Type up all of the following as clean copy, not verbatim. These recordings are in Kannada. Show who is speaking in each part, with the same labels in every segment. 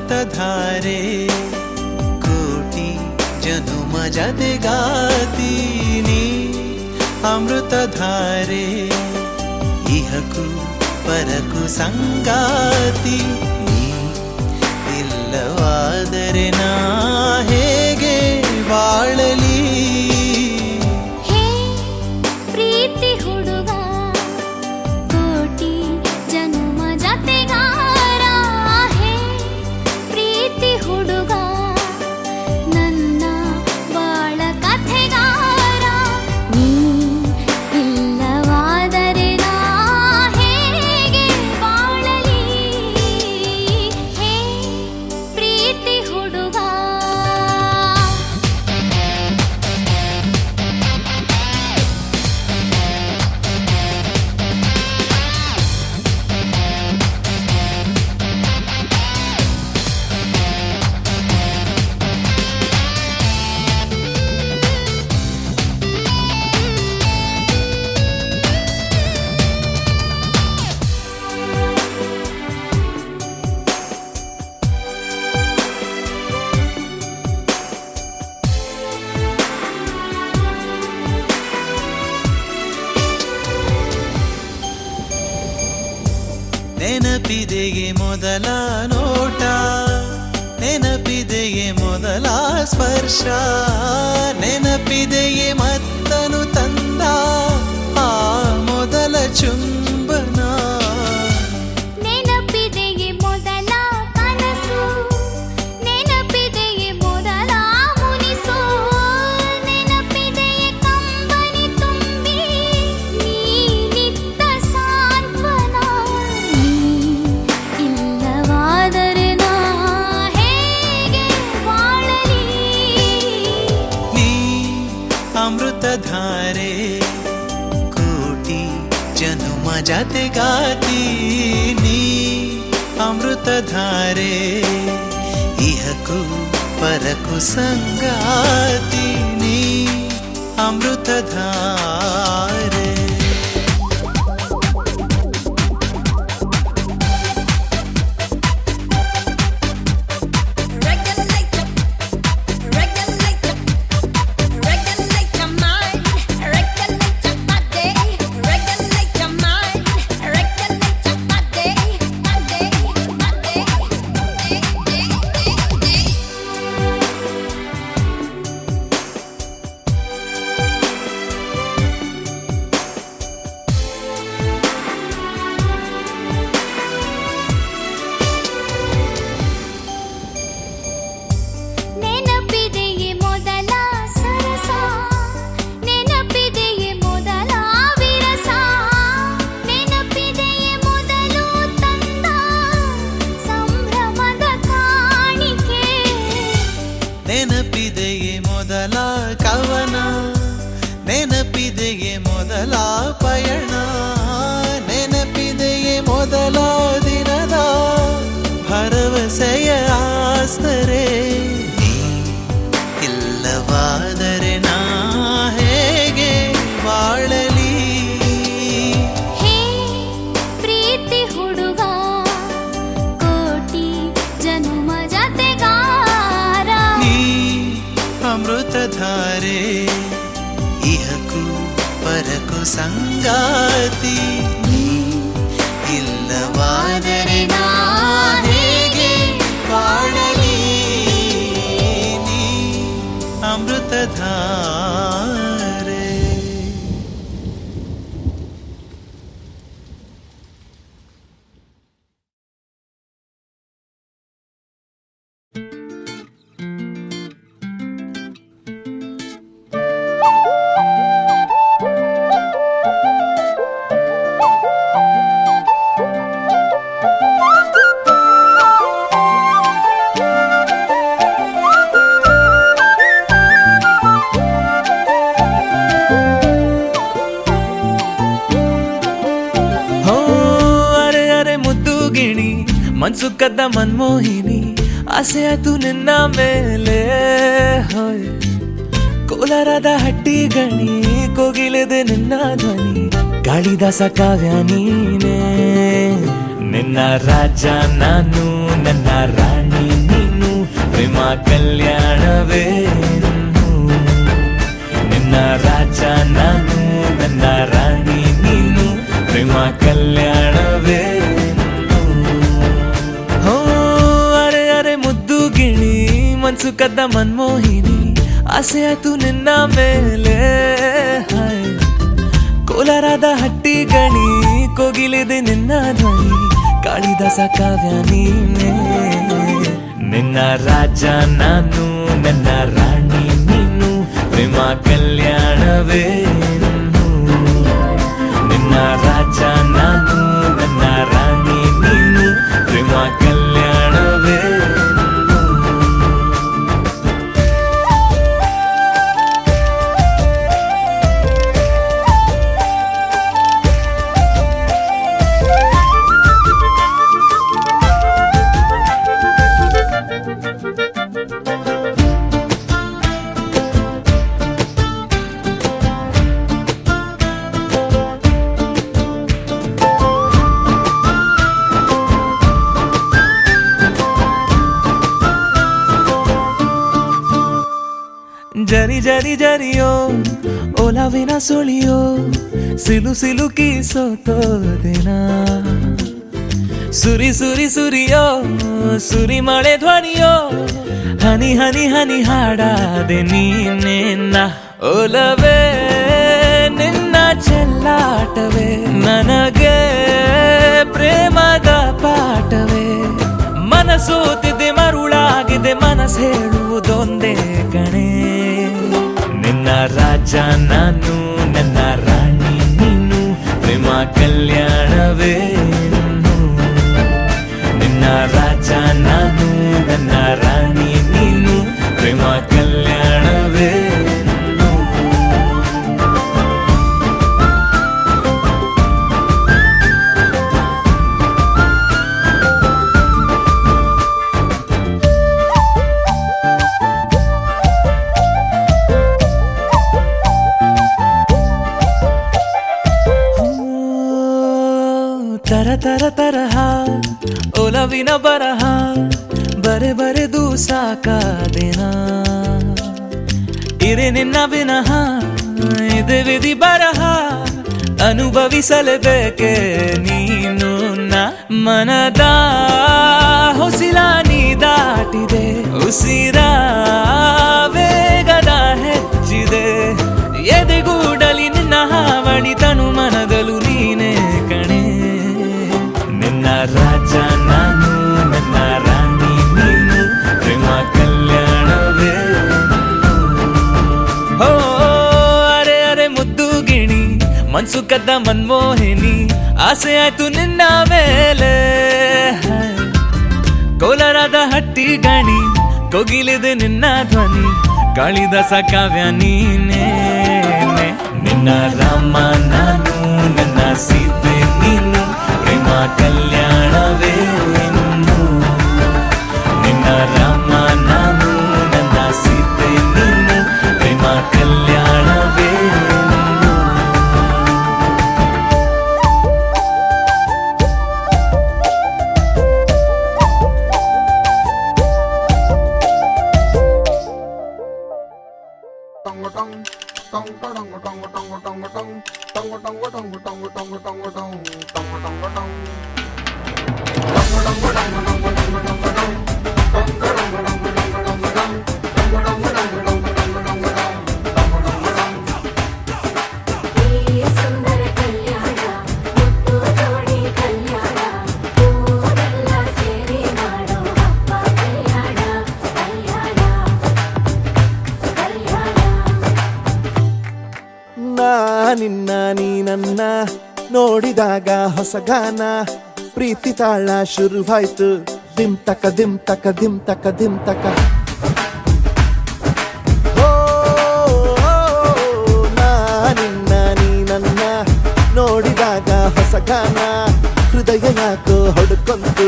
Speaker 1: ಅಮೃತಧಾರೆ ಕೋಟಿ ಜನುಮ ಜತೆಗಾತೀನಿ ಅಮೃತಧಾರೆ ಇಹಕು ಪರಕು ಸಂಗಾತಿ ಇಲ್ಲವಾದರೆ ನಾ ಹೇಗೆ ಬಾಳಲಿ
Speaker 2: ಹೇ ಪ್ರೀತಿ ಹುಡುಗ ಕೋಟಿ ಜನುಮ ಜತೆಗಾರ ಹೇ ಪ್ರೀತಿ ಹುಡುಗ ನನ್ನ ಬಾಳ ಕಥೆಗಾರ ನೀ ಇಲ್ಲವಾದರೆ ನಾ ಹೇಗೆ ಬಾಳಲಿ ಹೇ ಪ್ರೀತಿ ಹುಡುಗ
Speaker 1: ನೆನಪಿದೆಯೇ ಮೊದಲ ನೋಟ ನೆನಪಿದೆಯೇ ಮೊದಲ ಸ್ಪರ್ಶ ನೆನಪಿದೆಯೇ ಮತ್ತನು ತಂದ ಆ ಮೊದಲ ಚುಂಬನ
Speaker 2: ನೆನಪಿದೆಯೇ ಮೊದಲ ಕನಸು ನೆನಪಿದೆಯೇ ಮೊದಲ ಮುನಿಸು ನೆನಪಿದೆಯೇ ಕಂಬನಿ ತುಂಬಿ ನೀನಿದ್ದ ಸಾಂತ್ವನ ನೀ ಇಲ್ಲವಾದರೆ ನಾ ಹೇಗೆ ಬಾಳಲಿ
Speaker 1: ನೀ ಅಮೃತಧಾರೆ ಕೋಟಿ ಜನುಮ ಜತೆಗಾತೀನಿ ಅಮೃತಧಾರೆ ಇಹಕು ಪರಕು ಸಂಗಾತೀನಿ ಅಮೃತಧಾರೆ
Speaker 2: ನೆನಪಿದೆಯೇ ಮೊದಲ ಸರಸ ನೆನಪಿದೆಯೇ ಮೊದಲ ವಿರಸ ನೆನಪಿದೆಯೇ ಮೊದಲು ತಂದ ಸಂಭ್ರಮದ ಕಾಣಿಕೆ
Speaker 1: ನೆನಪಿದೆಯೇ ಮೊದಲ ಕವನ ನೆನಪಿದೆಯೇ ಮೊದಲ ಪಯಣ ನೆನಪಿದೆಯೇ ಮೊದಲ ದಿನದ ಭರವಸೆಯ ಆಸರೆ ನೀ ಇಲ್ಲವಾದರೆ ನಾ ಹೇಗೆ ಬಾಳಲಿ
Speaker 2: ಹೇ ಪ್ರೀತಿ ಹುಡುಗ ಕೋಟಿ ಜನುಮ ಜತೆಗಾರ
Speaker 1: ನೀ ಅಮೃತಧಾರೆ ಇಹಕು ಪರಕು ಸಂಗಾತಿ ನೀ ಇಲ್ಲವಾದರೆ ನಾ ಹೇಗೆ ಬಾಳಲಿ ನೀ ಅಮೃತಧಾರೆ ಮನ್ಸು ಕದ್ದ ಮನ್ಮೋಹಿನಿ ಆಸೆ ಆಯ್ತು ನಿನ್ನ ಮೇಲೆ ಹೋಯ್ ಕೋಲಾರದ ಹಟ್ಟಿ ಗಣಿ ಕೋಗಿಲೆದೆ ನಿನ್ನ ಧ್ವನಿ ಗಾಳಿದಾಸ ಕಾವ್ಯ ನೀನೇ ನಿನ್ನ ರಾಜ ನಾನು ನನ್ನ ರಾಣಿ ಪ್ರೇಮ ಕಲ್ಯಾಣವೇನು ನಿನ್ನ ರಾಜ ನಾನು ನನ್ನ ರಾಣಿ ನೀನು ಪ್ರೇಮ ಕಲ್ಯಾಣವೇನು ಹೋ ಅರೆ ಅರೆ ಮುದ್ದು ಗಿಣಿ ಮನ್ಸು ಕದ್ದ ಮನ್ಮೋಹಿನಿ ಆಸೆ ಆಯ್ತು ನಿನ್ನ ಮೇಲೆ ಹಾಯ್ ಕೋಲಾರದ ಹಟ್ಟಿ ಗಣಿ ಕೋಗಿಲಿದೆ ನಿನ್ನ ಧ್ವನಿ ಕಾಳಿದಾಸ ಕಾವ್ಯ ನೀನೇ ನಿನ್ನ ರಾಜ ನಾನು ನನ್ನ ರಾಣಿ ನೀನು ಪ್ರೇಮ ಕಲ್ಯಾಣವೇನು ನಿನ್ನ ರಾಜ ನಾನು ನನ್ನ ರಾಣಿ ನೀನು ಪ್ರೇಮ ಕಲ್ಯಾಣವೇನು ಜರಿ ಜರಿ ಜರಿಯೋ ಒಲವಿನ ಸುಳಿಯೋ ಸಿಲು ಸಿಲುಕಿ ಸೋತೋದಿನ ಸುರಿ ಸುರಿ ಸುರಿಯೋ ಸುರಿ ಮಳೆ ಧ್ವನಿಯೋ ಹನಿ ಹನಿ ಹನಿ ಹಾಡಾದೆ ನೀನೆನ್ನ ಒಲವೇ ನಿನ್ನ ಚೆಲ್ಲಾಟವೇ ನನಗೆ ಪ್ರೇಮದ ಪಾಠವೇ ಮನಸೋತಿದೆ ಮರುಳಾಗಿದೆ ಮನಸ್ಸು ಹೇಳುವುದೊಂದೇ ಕಣೆ ನಿನ್ನ ರಾಜ ನಾನು ನನ್ನ ರಾಣಿ ನೀನು ಪ್ರೇಮ ಕಲ್ಯಾಣವೇನು ನಿನ್ನ ರಾಜ ನಾನು ನನ್ನ ರಾಣಿ ನೀನು ಪ್ರೇಮ ಕಲ್ಯಾಣವೇನು ತರ ತರ ತರಹ ಒಲವಿನ ಬರಹ ಬರೆ ಬರೆದು ಸಾಕಾದೆನ ಇರೆ ನಿನ್ನ ವಿನಃ ಇದೆ ವಿಧಿ ಬರಹ ಅನುಭವಿಸಲೇಬೇಕೆ ನೀನು ಮನದ ಹೊಸಿಲ ನೀ ದಾಟಿದೆ ಉಸಿರ ವೇಗದ ಹೆಚ್ಚಿದೆ ಎದೆಗೂಡಲಿ ನಿನ್ನ ಹಾವಳಿ ತನು ಮನದಲು ನೀನೇ ಕಣೆ ನಿನ್ನ ರಾಜ ನಾನು ನನ್ನ ರಾಣಿ ನೀನು ಪ್ರೇಮ ಕಲ್ಯಾಣವೇನು ಹೋ ಅರೆ ಅರೆ ಮುದ್ದು ಗಿಣಿ ಮನ್ಸು ಕದ್ದ ಮನ್ಮೋಹಿನಿ ಆಸೆ ಆಯ್ತು ನಿನ್ನ ಮೇಲೆ ಕೋಲಾರದ ಹಟ್ಟಿ ಗಣಿ ಕೋಗಿಲಿದೆ ನಿನ್ನ ಧ್ವನಿ ಕಾಳಿದಾಸ ಕಾವ್ಯ ನೀನೇ ನಿನ್ನ ರಾಮ ನಾನು ನನ್ನ ಸೀತೆ ನೀನು ಪ್ರೇಮ ಕಲ್ಯಾಣವೇನು ನಿನ್ನ ರಾಮ ನಾನು ನನ್ನ ಸೀತೆ ನೀನು ಪ್ರೇಮ ಕಲ್ಯಾಣವೇನು
Speaker 3: ನಿನ್ನ ನೀ ನನ್ನ ನೋಡಿದಾಗ ಹೊಸ ಗಾನ ಪ್ರೀತಿ ತಾಳ ಶುರುವಾಯ್ತು ದಿಮ್ ತಕ ದಿಮ್ ತಕ ದಿಮ್ ತಕ ದಿಮ್ ತಕ ನಿನ್ನ ನೀ ನನ್ನ ನೋಡಿದಾಗ ಹೊಸ ಗಾನ ಹೃದಯ ಯಾಕೋ ಹೊಡ್ಕೊಂತು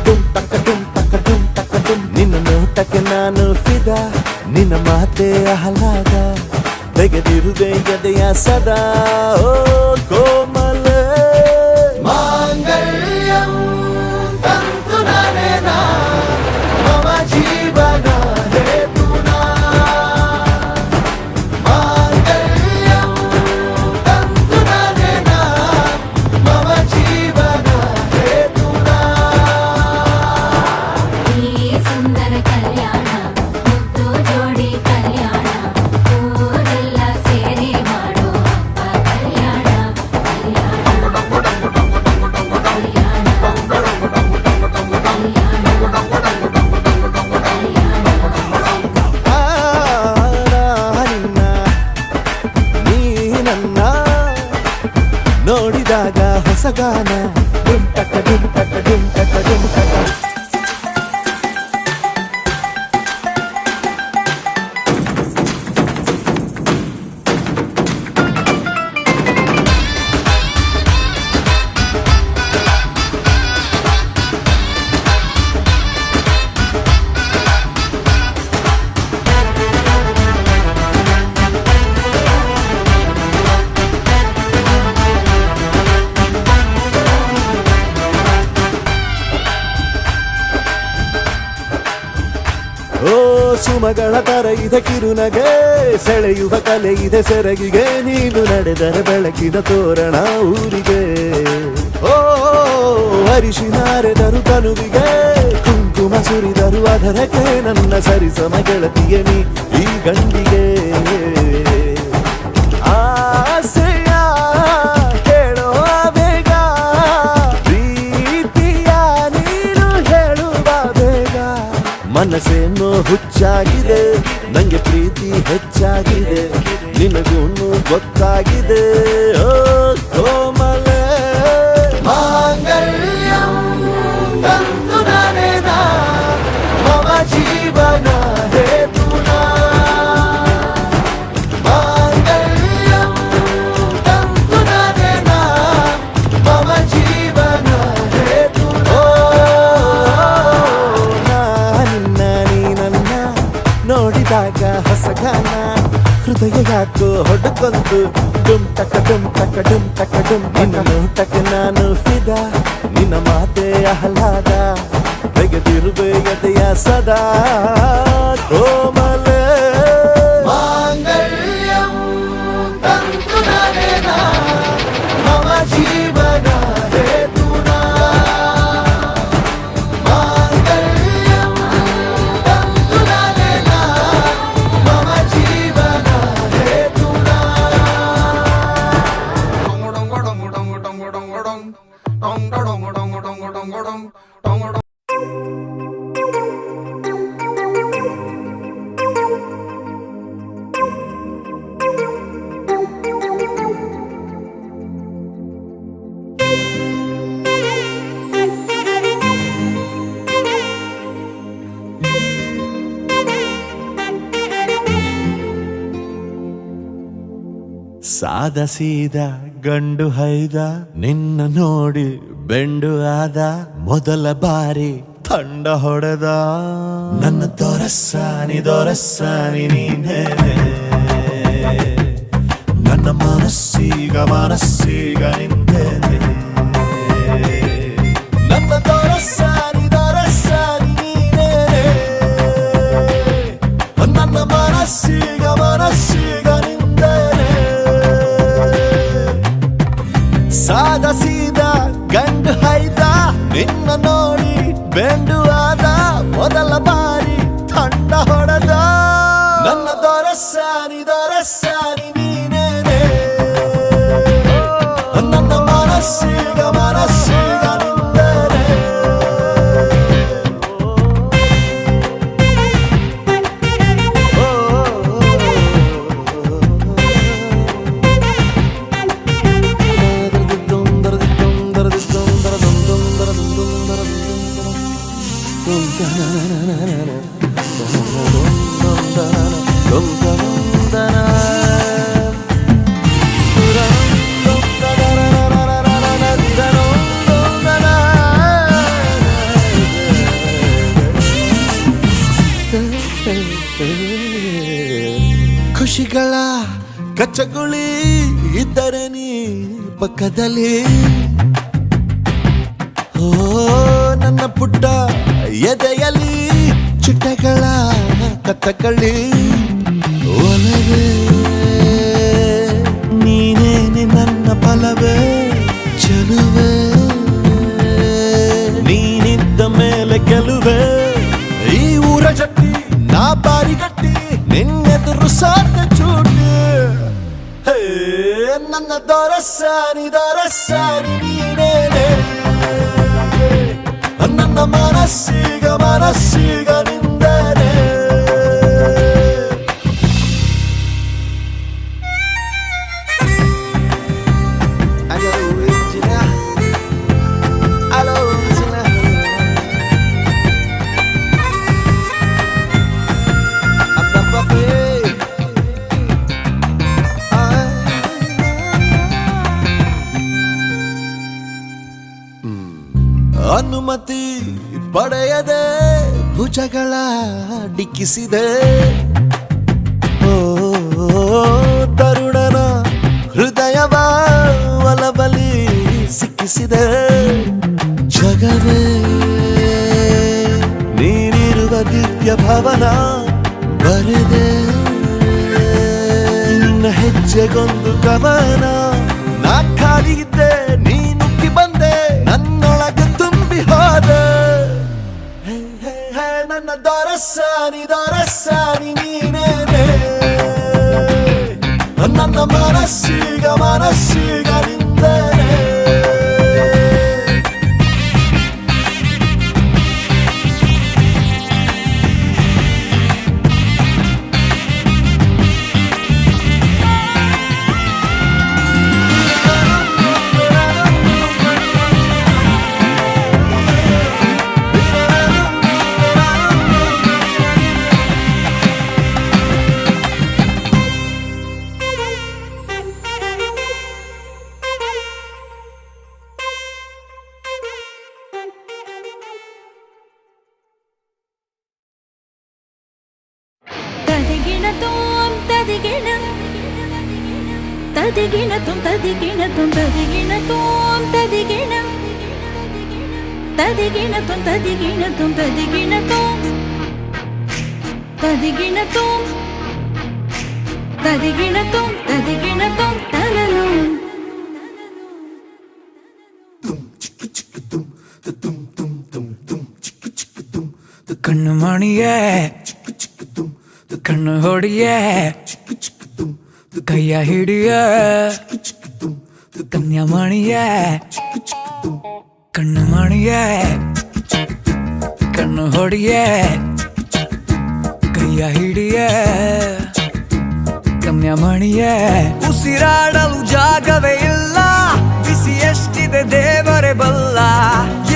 Speaker 3: ಡುಮ್ ತಕ ಡುಮ್ ತಕ ಡುಮ್ ತಕ ಡುಮ್ ನಿನ್ನ ನೋಟಕ್ಕೆ ನಾನು ಫಿದಾ ನಿನ್ನ ಮಾತೆ ಆಹ್ಲಾದ ತೆಗೆದಿರುವೆ ಎದೆಯ ಸದಾ ಓ ಕೋಮಲ ಮಾಂಗಲ್ಯಂ ತಂತು ನಾನೇನಾ ಮಮ ಜೀವನ ನೋಡಿದಾಗ ಹೊಸಗಾನ ಡುಮ್ ಟಕ ಡುಮ್ ಟಕ ಡುಮ್ ಟಕ ಡುಮ್ ಟಕ. ಓ ಸುಮಗಳ ತರ ಇದೆ ಕಿರುನಗೆ, ಸೆಳೆಯುವ ಕಲೆ ಇದೆ ಸೆರಗಿಗೆ, ನೀನು ನಡೆದರೆ ಬೆಳಕಿನ ತೋರಣ ಊರಿಗೆ. ಓ ಅರಿಶಿನಾರೆದರು ತನುವಿಗೆ, ಕುಂಕುಮ ಸುರಿದರು ಅದರಕ್ಕೆ, ನನ್ನ ಸರಿಸಮ ಗೆಳತಿಯ ನೀ ಈ ಗಂಡಿಗೆ. ಆಸೆಯ ಹೇಳೋ ಬೇಗ, ಪ್ರೀತಿಯ ನೀನು ಹೇಳುವ ಬೇಗ. ಮನಸ್ಸೇನೋ ಹುಚ್ಚಾಗಿದೆ, ನಂಗೆ ಪ್ರೀತಿ ಹೆಚ್ಚಾಗಿದೆ, ನಿನಗೂನು ಗೊತ್ತಾಗಿದೆ. ಓ ಕೋಮಲೆ ಮಾಂಗಲ್ಯಂ ತಂತು ನಾನೇನ ಮಮ ಜೀವನ ಹೇತುನಾ. ಮಾಂಗಲ್ಯಂ ತಂತು ನಾನೇನ ಮಮ ಜೀವನ ಹೇತುನಾ. ನೋಡಿದಾಗ ಹೊಸಗಾನ ಹೃದಯ ಯಾಕೋ ಹೊಡೆಕೊಂತು ಡುಮ್ ಟಕ ಡುಮ್ ಟಕ ಡುಮ್ ಟಕ ಡುಮ್. ನಿನ್ನ ನೋಟಕ್ಕೆ ನಾನು ಫಿದ, ನಿನ್ನ ಮಾತೆ ಆಹ್ಲಾದ, ತೆಗೆದಿರುವೆ ಎದೆಯ ಸದಾ ಕೋಮಲೆ. ಮಾಂಗಲ್ಯಂ ತಂತು ನಾನೇನ ಮಮ ಜೀವನ ಹೇತುನಾ. ಮಾಂಗಲ್ಯಂ ತಂತು ನಾನೇನ ಮಮ ಜೀವನ ಹೇತುನಾ. ಸಾದ ಸೀದ ಗಂಡು ಹೈದ, ನಿನ್ನ ನೋಡಿ ಬೆಂಡು ಆದ, ಮೊದಲ ಬಾರಿ ತಂಡ ಹೊಡೆದ. ನನ್ನ ದೊರಸ್ಸಾನಿ ನೀನೇ, ನನ್ನ ಮನಸ್ಸೀಗ ನಿಂದೇನೆ. ನನ್ನ ದೊರಸ್ಸಾನಿ ನೀನೇ, ನನ್ನ ಮನಸ್ಸೀಗ ನಿಂದೇನೆ. ಸಾದ ಸೀದ ಗಂಡು ಹೈದ, ನಿನ್ನ ನೋಡಿ ಬೆಂಡು ಆದ, ಮೊದಲ ಬಾರಿ ತಂಡ ಹೊಡೆದ. ನನ್ನ ದೊರಸ್ಸಾನಿ ನೀನೇನೆ, ನನ್ನ ಮನಸ್ಸೀಗ ನಿಂದೇನೆ. ಖುಷಿಗಳ ಕಚ್ಚಗುಳಿ ಇದ್ದರೆ ನೀ ಪಕ್ಕದಲ್ಲಿ. ಓ ನನ್ನ ಪುಟ್ಟ ಎದೆಯಲ್ಲಿ ಚಿಟ್ಟೆಗಳ ಕಥಕಳಿ. ಒಲವೇ ನೀನೇನೆ ನನ್ನ ಫಲವೇ, ಚೆಲುವೆ ನೀನಿದ್ದ ಮೇಲೆ ಗೆಲುವೆ. ಈ ಊರ ಜಟ್ಟಿ ನಾ ಬಾರಿ ಗಟ್ಟಿ, ನಿನ್ನೆದುರು ಸಾರ್ಥ ಚೂಟಿ. ಹೇ ನನ್ನ ದೊರಸ್ಸಾನಿ ನೀನೇನೆ, ನನ್ನ ಮನಸ್ಸೀಗ ನಿಂದೇನೆ. I got a ಅನುಮತಿ ಪಡೆಯದೆ ಭುಜಗಳ ಡಿಕ್ಕಿಸಿದೆ ಓ ತರುಣನ ಹೃದಯವ ಒಲಬಲಿ ಸಿಕ್ಕಿಸಿದೆ ಜಗವೇ ನೀನಿರುವ ದಿವ್ಯ ಭವನ ಬರೆದೆ ನಿನ್ನ ಹೆಜ್ಜೆಗೊಂದು ಕವನ ನಾ ಖಾಲಿ ಇದ್ದೆ ನೀನುಕ್ಕಿ ಬಂದೆ ನನ್ನೊಳಗೆ ತುಂಬಿ ಹೋದೆ ಹೇ, ಹೇ, ಹೇ, ನನ್ನ ದೊರಸಾನಿ ನೀನೇನೆ ನನ್ನ ಮನಸ್ಸೀಗ ನಿಂದೇನೆ
Speaker 2: തദിഗിണതും തലലും
Speaker 1: ಕಣ್ಣು ಮಣಿಯೇ ಕಣ್ಣು ಹೊಡಿಯೇ ಕೈಯ ಹಿಡಿಯ ಕನ್ಯಾಮಣಿಯೇ ಕಣ್ಣು ಮಣಿಯೇ ಕಣ್ಣು ಹೊಡಿಯೇ ಕೈಯ ಹಿಡಿಯ ಕನ್ಯಾಮಣಿಯೇ ಉಸಿರಾಡಲು ಜಾಗವೇ ಇಲ್ಲ ಬಿಸಿ ಎಷ್ಟಿದೆ ದೇವರೇ ಬಲ್ಲ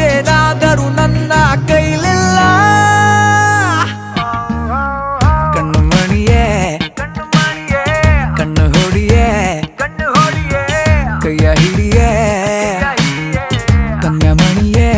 Speaker 1: ಏನಾದರೂ ನನ್ನ ಕೈಲಿಲ್ಲ ಕಣ್ಣು ಮಣಿಯೇ ಕಣ್ಣು ಹೊಡಿಯೇ ಕೈಯ ಹಿಡಿಯೇ ಕನ್ಯಾಮಣಿಯೇ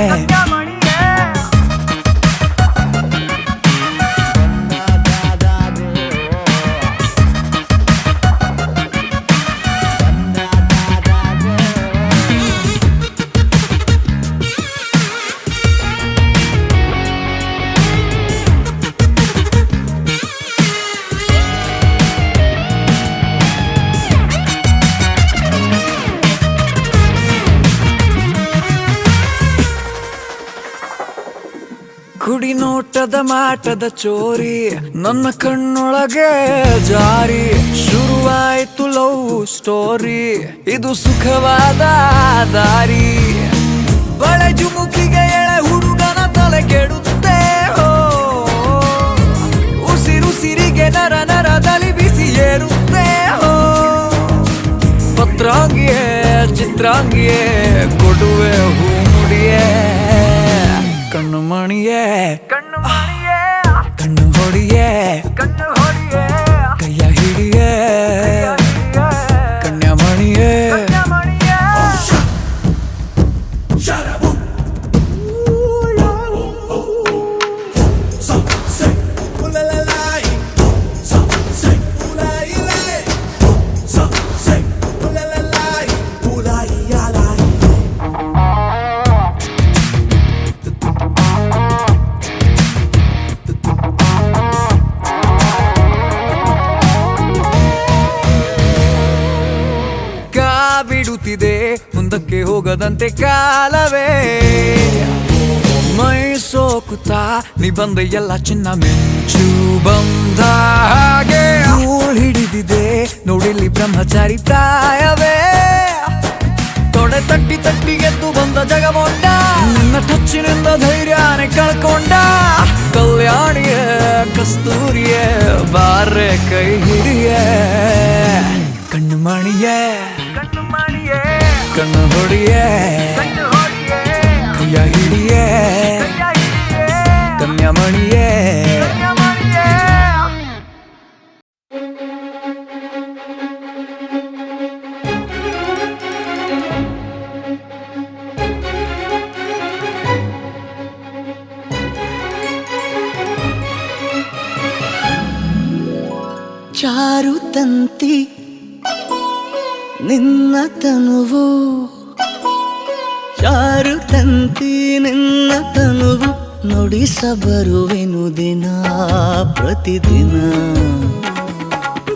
Speaker 1: ಕುಡಿ ನೋಟದ ಮಾಟದ ಚೋರಿ ನನ್ನ ಕಣ್ಣೊಳಗೆ ಜಾರಿ ಶುರುವಾಯ್ತು ಲವ್ ಸ್ಟೋರಿ ಇದು ಸುಖವಾದ ದಾರಿ ಬಳೆ ಜುಮುಕಿಗೆ ಎಳೆ ಹುಡುಗನ ತಲೆ ಕೆಡುತ್ತೆ ಹೋ ಉಸಿರುಸಿರಿಗೆ ನರ ನರದಲ್ಲಿ ಬಿಸಿ ಏರುತ್ತೆ ಹೋ ಪತ್ರಾಂಗಿಯೇ ಚಿತ್ರಾಂಗಿಯೇ ಕೊಡುವೆ ಹೂ ಮುಡಿಯೇ ಕಣ್ಣು ಮಣಿಯೇ ಕಣ್ಣು ಹೊಡಿಯೇ ಕೈಯ ಹಿಡಿಯೇ ಕನ್ಯಾಮಣಿಯೇ ಬಿಡುತ್ತಿದೆ ಮುಂದಕ್ಕೆ ಹೋಗದಂತೆ ಕಾಲವೇ ಮೈ ಸೋಕುತ್ತಾ ನೀ ಬಂದ ಎಲ್ಲ ಚಿನ್ನ ಮಿಂಚು ಬಂದ ಹಾಗೆ ಹಿಡಿದಿದೆ ನೋಡಿಲ್ಲಿ ಬ್ರಹ್ಮಚಾರಿ ಪ್ರಾಯವೇ ತೊಡೆ ತಟ್ಟಿ ತಟ್ಟಿ ಎದ್ದು ಬಂದ ಜಗಮೊಂಡ ನಿನ್ನ ಟಚ್ಚಿನಿಂದ ಧೈರ್ಯನೇ ಕಳ್ಕೊಂಡ ಕಲ್ಯಾಣಿಯೇ ಕಸ್ತೂರಿಯೇ ಬಾರೆ ಕೈ ಹಿಡಿಯೇ ಕಣ್ಣು ಮಣಿಯೇ ಕಣ್ಣು ಹೊಡಿಯೇ ಕೈಯ ಹಿಡಿಯೇ ಕನ್ಯಾಮಣಿಯೇ
Speaker 4: ತಂತಿ ನಿನ್ನ ತನುವು ಚಾರು ತಂತಿ ನಿನ್ನ ತನುವು ನುಡಿಸಬರುವೆನು ದಿನ ಪ್ರತಿದಿನ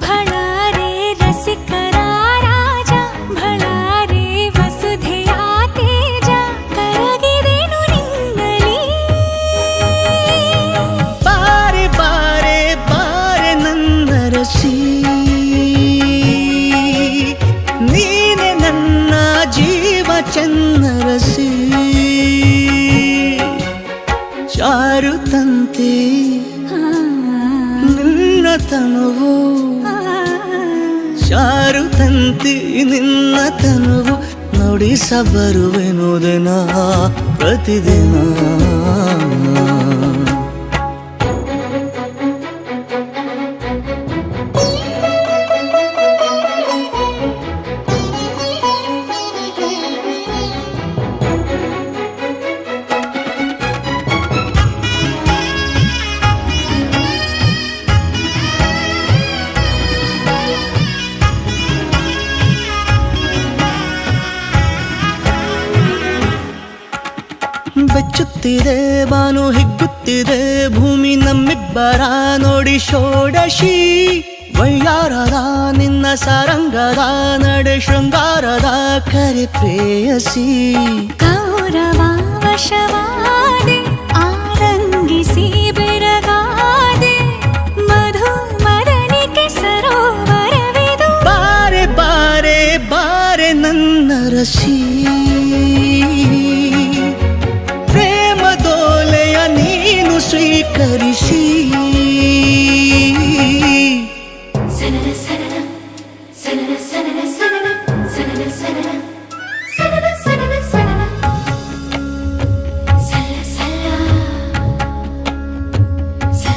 Speaker 2: ಭಳಾರೆ ರಸಿಕರ ರಾಜ ಭಳಾರೆ ವಸುಧೆಯ ತೇಜ ಕರಗಿದೆನು ನಿನ್ನಲಿ
Speaker 4: ಬಾರೆ ಬಾರೆ ಬಾರೆ ನನ್ನ ರಸಿ ನೀನೆ ನನ್ನ ಜೀವ ಚನ್ನರಸಿ ಚಾರು ತಂತಿ ನಿನ್ನ ತನುವು ಚಾರು ತಂತಿ ನಿನ್ನ ತನುವು ನುಡಿಸಬರುವೆನು ದಿನ ಪ್ರತಿದಿನ ಬೆಚ್ಚುತ್ತಿದೆ ಬಾನು ಹಿಗ್ಗುತ್ತಿದೆ ಭೂಮಿ ನಮ್ಮಿಬ್ಬರ ನೋಡಿ ಷೋಡಶಿ ವೈಯಾರದ ನಿನ್ನ ಸಾರಂಗದ ನಡೆ ಶೃಂಗಾರದ ಕರೆ ಪ್ರೇಯಸಿ
Speaker 2: ಕೌರವ ವಶವಾದೆ ಆರಂಗಿಸಿ ಬೆರಗಾದೆ ಮಧು ಮದನಿಕೆ ಸರೋವರವಿದು
Speaker 4: ಬಾರೆ ಬಾರೆ ಬಾರೆ ನನ್ನ ರಸಿ ಪ್ರೇಮದೋಲೆಯ ನೀನು ಸ್ವೀಕರಿಸಿ
Speaker 2: ಸನನ ಸನನ ಸನನ ಸನನ ಸನನ ಸನನ ಸನನ ಸನನ ಸನನ ಸನನ ಸಲ್ಲ ಸಲ್ಲ ಸಲ್ಲ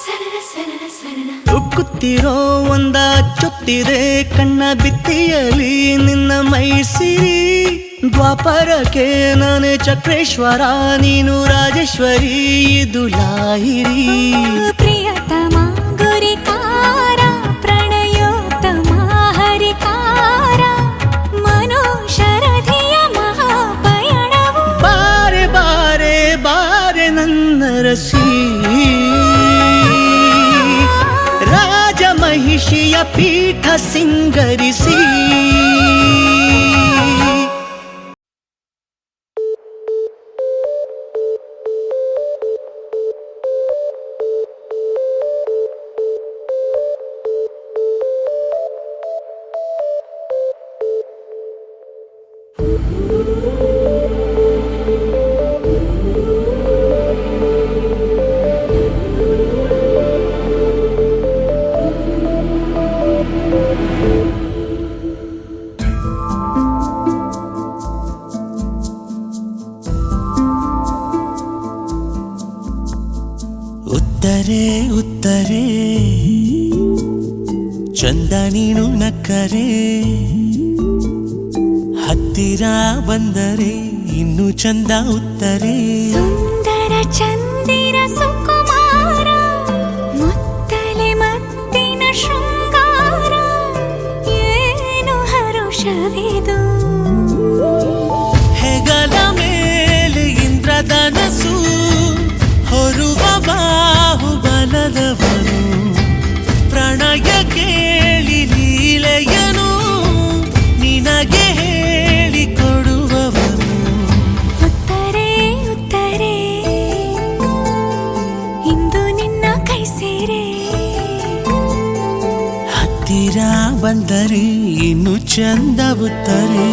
Speaker 2: ಸಲ್ಲ ಸನನ ಸನನ
Speaker 4: ಉಕ್ಕುತ್ತಿರೋ ಒಂದ ಚುತ್ತಿದೆ ಕಣ್ಣ ಬಿತ್ತಿಯಲಿ ನಿನ್ನ ಮೈಸಿರಿ ದ್ವಾಪರಕ್ಕೆ ನಾನೇ ಚಕ್ರೇಶ್ವರ ನೀನು ರಾಜೇಶ್ವರಿ ಇದು ಲಾಹಿರಿ
Speaker 2: ಪ್ರಿಯತಮ ಗುರಿಕಾರ ಪ್ರಣಯೋತ್ತಮ ಹರಿಕಾರ ಮನೋಶರಧಿಯ ಮಹಾಪಯಣವು
Speaker 4: ಬಾರೆ ಬಾರೆ ಬಾರೆ ನನ್ನ ರಸಿ ರಾಜ ಮಹಿಷಿಯ ಪೀಠ ಸಿಂಗರಿಸಿ ಉತ್ತರೆ ಉತ್ತರೆ ಚಂದ ನೀನು ನಕ್ಕರೆ ಹತ್ತಿರ ಬಂದರೆ ಇನ್ನು ಚಂದ ಉತ್ತರೆ
Speaker 2: ಸುಂದರ ಚಂದಿರ ಸುಕುಮಾರ ಮುತ್ತಲೆ ಮತ್ತಿನ ಶೃಂಗಾರ ಏನು ಹರುಷವಿದು
Speaker 4: ಹೆಗಲ ಮೇಲೆ ಇಂದ್ರಧನಸು ಹೊರುವ ಬಾಹುಬಲದವನು ಪ್ರಣಯ ಕೇಳಿ ಲೀಲೆಯನು ನಿನಗೆ ಹೇಳಿಕೊಡುವವನು
Speaker 2: ಉತ್ತರೆ ಉತ್ತರೆ ಇಂದು ನಿನ್ನ ಕೈ ಸೇರೆ
Speaker 4: ಹತ್ತಿರ ಬಂದರೆ ಇನ್ನು ಚಂದ ಉತ್ತರೆ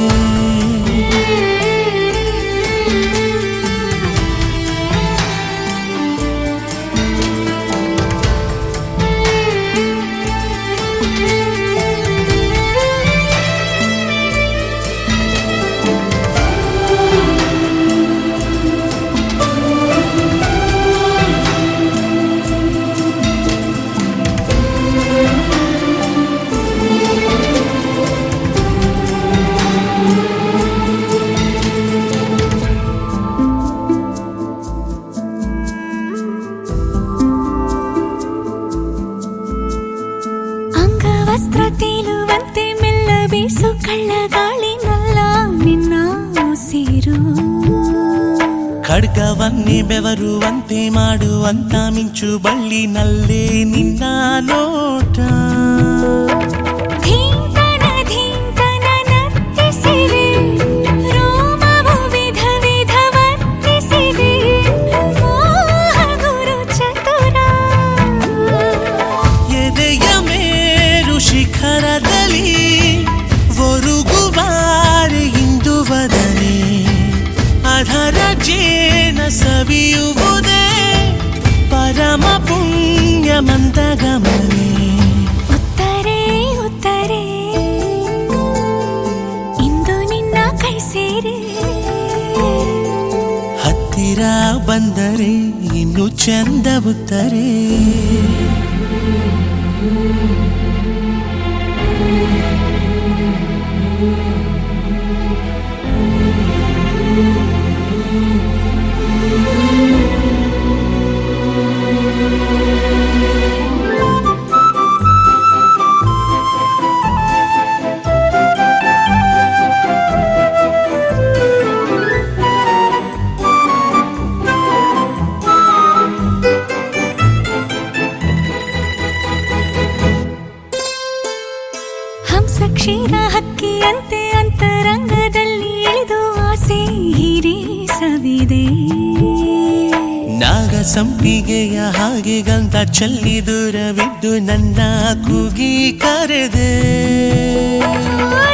Speaker 4: ಖಡ್ಗವನ್ನೇ ಬೆವರುವಂತೆ ಮಾಡುವಂತ ಮಿಂಚು ಬಳ್ಳಿನಲ್ಲೇ ನಿನ್ನ ನೋಟ.
Speaker 2: ಧೀಂತನ ಧೀಂತನ ನರ್ತಿಸಿದೆ, ರೋಮವು ವಿಧ ವಿಧ ವರ್ತಿಸಿದೆ, ಮೋಹ ಗುರು ಚತುರ.
Speaker 4: ಎದೆಯ ಮೇರು ಶಿಖರದಲ್ಲಿ ಒರುಗುವಾರೆ ಇಂದು ವದನೆ, ಅಧರ ಜೇನ ಸವಿಯುವುದೇ ಪರಮ ಪುಣ್ಯ ಮಂದಗಮನೆ.
Speaker 2: ಉತ್ತರೇ ಉತ್ತರೇ ಇಂದು ನಿನ್ನ ಕೈ ಸೇರೆ,
Speaker 4: ಹತ್ತಿರ ಬಂದರೆ ಇನ್ನು ಚಂದ ಉತ್ತರೇ.
Speaker 2: ಹಂಸ ಕ್ಷೀರ ಹಕ್ಕಿಯಂತೆ ಅಂತರಂಗದಲ್ಲಿ ಇಳಿದು ಆಸೆ ಹಿರಿಸವಿದೆ.
Speaker 4: ನಾಗ ಸಂಪಿಗೆಯ ಹಾಗೆ ಗಂಧ ಚೆಲ್ಲಿ ದೂರವಿದ್ದು ನನ್ನ ಕೂಗಿ ಕರೆದೆ.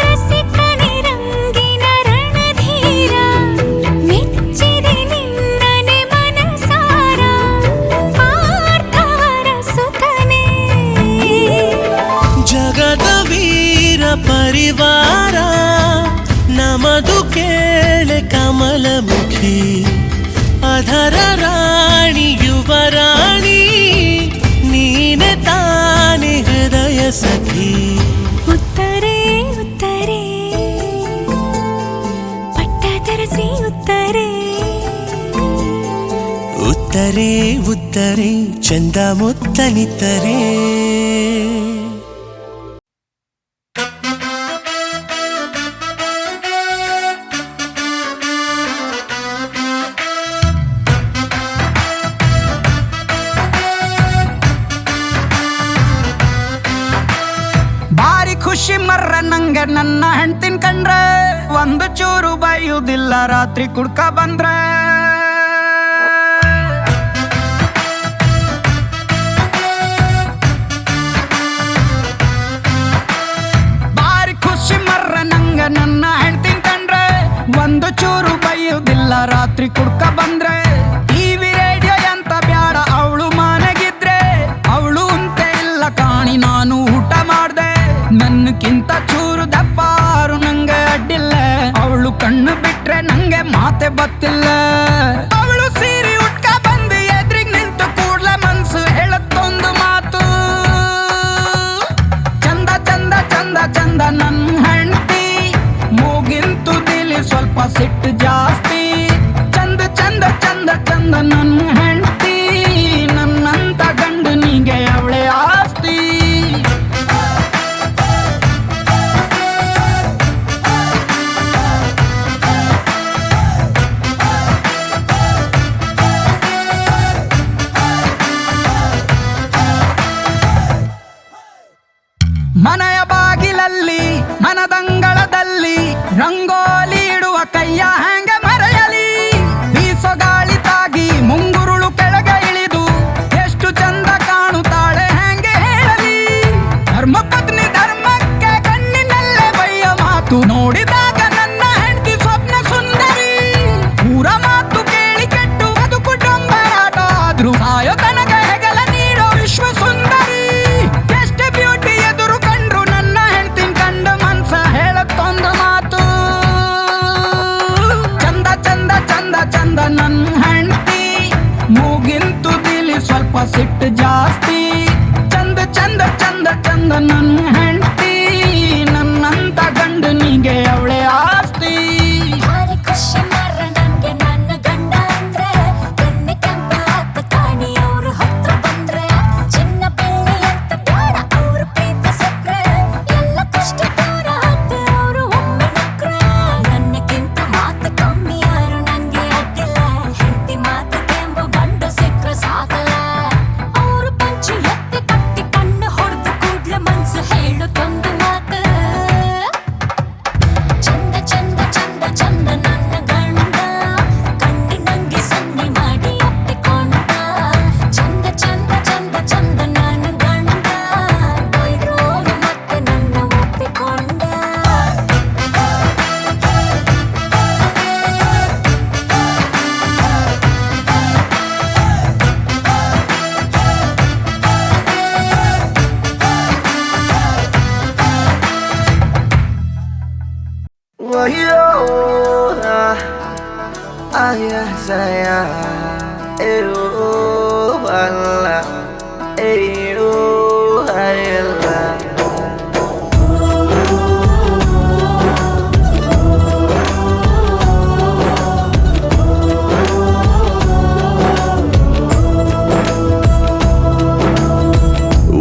Speaker 2: ರಸಿಕನೇ ರಂಗಿನ ರಣಧೀರ, ಮೆಚ್ಚಿದೆ ನಿನ್ನನೆ ಮನಸಾರ, ಪಾರ್ಥವರ ಸುತನೇ.
Speaker 4: ಜಗದ ವೀರ ಪರಿವಾರ ನಮದು ಕೇಳೆ ಕಮಲಮುಖಿ, ಅಧರ ರಾಣಿ ಯುವರಾಣಿ ನೀನೆ ತಾನೆ ಹೃದಯ ಸಖಿ.
Speaker 2: ಉತ್ತರೇ ಉತ್ತರೇ ಪಟ್ಟ ತರಸಿ ಉತ್ತರೇ,
Speaker 4: ಉತ್ತರೇ ಉತ್ತರೇ ಚಂದ ಮುತ್ತನಿತ್ತರೇ.
Speaker 5: ಭಾರಿ ಖುಷಿ ಮರ್ರ ನಂಗೆ ನನ್ನ ಹೆಂಡ್ತಿನ್ ಕಂಡ್ರೆ, ಒಂದು ಚೂರು ಬೈಯುವುದಿಲ್ಲ ರಾತ್ರಿ ಕುಡ್ಕ ಬಂದ್ರೆ. ಭಾರಿ ಖುಷಿ ಮರ್ರ ನಂಗೆ ನನ್ನ ಹೆಂಡ್ತಿನ್ ಕಂಡ್ರೆ, ಒಂದು ಚೂರು ಬೈಯುವುದಿಲ್ಲ ರಾತ್ರಿ ಕುಡ್ಕ ಬಂದ್ರೆ. ಟಿವಿ ರೇಡಿಯೋ ಎಂತ ಬ್ಯಾಡ ಅವಳು ಮನೆಗಿದ್ರೆ, ಅವಳು ಅಂತೆ ಇಲ್ಲ ಕಾಣಿ ನಾನು ಊಟ ಮಾಡ್ದೆ. ನನ್ನಕ್ಕಿಂತ ಚೂರು ದಪ್ಪಾರು ನಂಗೆ ಅಡ್ಡಿಲ್ಲ, ಅವಳು ಕಣ್ಣು ಬಿಟ್ರೆ ನಂಗೆ ಮಾತೆ ಬತ್ತಿಲ್ಲ. ಅವಳು ಸೀರೆ ಉಟ್ಕ ಬಂದು ಎದ್ರಿಗ್ ನಿಂತು ಕೂಡ್ಲೆ ಮನ್ಸು ಹೇಳತ್ತೊಂದು ಮಾತು, ಚಂದ ಚಂದ ಚಂದ ಚಂದ ನನ್ನ ಹೆಂಡ್ತಿ, ಮೂಗಿಂತು ದಿಲಿ ಸ್ವಲ್ಪ ಸಿಟ್ಟು ಜಾಸ್ತಿ. ಚಂದ ಚಂದ ಚಂದ ಚಂದ ನನ್ನ ಹೆಂಡ್ತಿ, ನನ್ನಂತ ಗಂಡನಿಗೆ ಅವಳೇ ಆಸ್ತಿ. ಮನೆಯ ಬಾಗಿಲಲ್ಲಿ ಮನದಂಗಳದಲ್ಲಿ ರಂಗೋಲಿ ಇಡುವ ಕೈಯ ಹ್ಯಾಂಗೆ ಮರೆಯಲಿ. ಬೀಸೋ ಗಾಳಿ ತಾಗಿ ಮುಂಗುರುಳು ಕೆಳಗೆ ಇಳಿದು ಎಷ್ಟು ಚಂದ ಕಾಣುತ್ತಾಳೆ ಹ್ಯಾಂಗೆ ಹೇಳಲಿ. ಧರ್ಮ ಪತ್ನಿ ಧರ್ಮಕ್ಕೆ ಕಣ್ಣಿನಲ್ಲೇ ಬಯ್ಯ ಮಾತು ನೋಡಿದಾಗ ನನ್ನ ಹೆಂಡತಿ ಸ್ವಪ್ನ ಸುಂದರಿ. ಊರ ಮಾತು ಕೇಳಿ ಕೆಟ್ಟು ಬದುಕು ಡೊಂಬರಾಟ ಆದ್ರೂ ಸಾಯೋ ತನಕ ಹೆಗಲ ನೀಡೋ ವಿಶ್ವ ಸುಂದರಿ. ಎಷ್ಟೇ ಬ್ಯೂಟಿ ಎದುರು ಕಂಡ್ರು ನನ್ನ ಹೆಂಡ್ತಿನ್ ಕಂಡ ಮನ್ಸ ಹೇಳತ್ತೊಂದು ಮಾತು, ಚಂದ ಚಂದ ಚಂದ ಚಂದ ನನ್ನ ಹೆಂಡ್ತಿ, ಮೂಗಿಂತು ದಿಲಿ ಸ್ವಲ್ಪ ಸಿಟ್ಟು ಜಾಸ್ತಿ. ಚಂದ ಚಂದ ಚಂದ ಚಂದ ನನ್ನ ಹೆಂಡ್ತಿ, ನನ್ನಂತ ಗಂಡನಿಗೆ ಅವಳೇ ಆಸ್ತಿ.
Speaker 2: ಭಾರಿ ಖುಷಿ ಮರ್ರ ನಂಗೆ ನನ್ನ ಗಂಡ ಅಂದ್ರೆ, ಕಣ್ಣೆ ಕೆಂಪ ಹಾಕ ಕಾಣಿ ಅವ್ರು ಹತ್ರ ಬಂದ್ರೆ. ಚಿನ್ನ ಬೆಳ್ಳಿ ಅಂತ ಬೇಡ ಅವ್ರು ಪ್ರೀತಿ ಸಕ್ರೆ, ಎಲ್ಲ ಕಷ್ಟ ದೂರ ಹಾಕ ಅವ್ರು ಒಮ್ಮೆ ನಕ್ರೆ. ನನ್ನಕ್ಕಿಂತ ಮಾತು ಕಮ್ಮಿ ಯಾರು ನಂಗೆ ಅಡ್ಡಿಲ್ಲ,
Speaker 3: ya saya Allah Allah.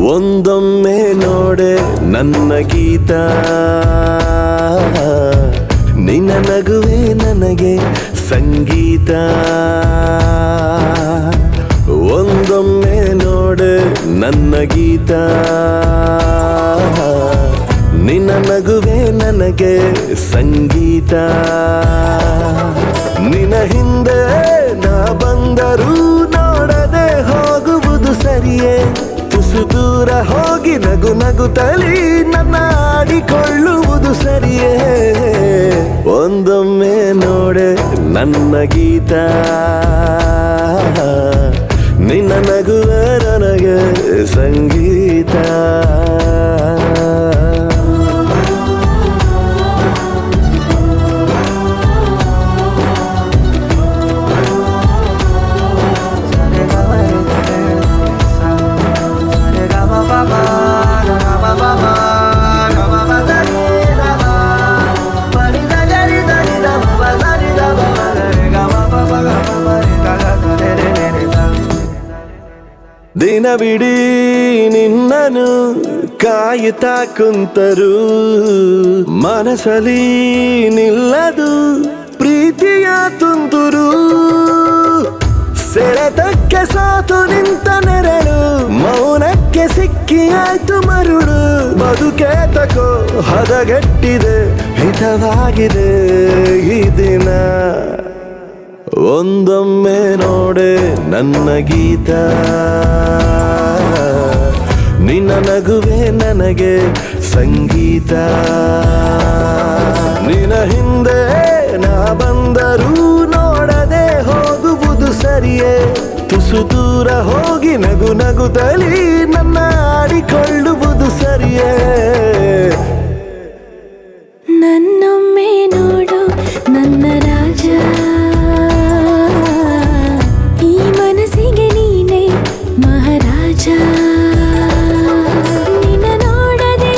Speaker 3: ಒಂದೊಮ್ಮೆ ನೋಡೆ ನನ್ನ ಗೀತ ನಿನ್ನ ನಗುವೆ ನನಗೆ ಸಂಗೀತ ಒಂದೊಮ್ಮೆ ನೋಡೆ ನನ್ನ ಗೀತ ನಿನ್ನ ನಗುವೆ ನನಗೆ ಸಂಗೀತ ನಿನ್ನ ಹಿಂದೆ ನಾ ಬಂದರೂ ನೋಡದೆ ಹೋಗುವುದು ಸರಿಯೇ ತುಸು ದೂರ ಹೋಗಿ ನಗು ನಗುತ್ತಲಿ ನನ್ನ ಆಡಿಕೊಳ್ಳುವುದು ಸರಿಯೇ ಒಂದೊಮ್ಮೆ ನೋಡೆ ನನ್ನ ಗೀತ ನಿನ್ನ ನಗುವ ನನಗೆ ಸಂಗೀತ ದಿನವಿಡೀ ನಿನ್ನನು ಕಾಯುತ್ತಾ ಕುಂತರು ಮನಸಲಿ ನಿಲ್ಲದು ಪ್ರೀತಿಯ ತುಂತುರು ಸೆಳೆತಕ್ಕೆ ಸೋತು ನಿಂತ ನೆರಳು ಮೌನಕ್ಕೆ ಸಿಕ್ಕಿಯಾಯ್ತು ಮರುಳು ಬದುಕೆ ತಕೋ ಹದಗೆಟ್ಟಿದೆ ಹಿತವಾಗಿದೆ ಈ ದಿನ ಒಂದೊಮ್ಮೆ ನೋಡೆ ನನ್ನ ಗೀತ ನಿನ್ನ ನಗುವೆ ನನಗೆ ಸಂಗೀತ ನಿನ್ನ ಹಿಂದೆ ನಾ ಬಂದರೂ ನೋಡದೆ ಹೋಗುವುದು ಸರಿಯೇ ತುಸು ದೂರ ಹೋಗಿ ನಗು ನಗುತ್ತಲಿ ನನ್ನ ಆಡಿಕೊಳ್ಳುವುದು ಸರಿಯೇ
Speaker 2: ನನ್ನೊಮ್ಮೆ ನೋಡು ನನ್ನ ರಾಜ ಈ ಮನಸ್ಸಿಗೆ ನೀನೆ ಮಹಾರಾಜ ನಿನ್ನ ನೋಡದೆ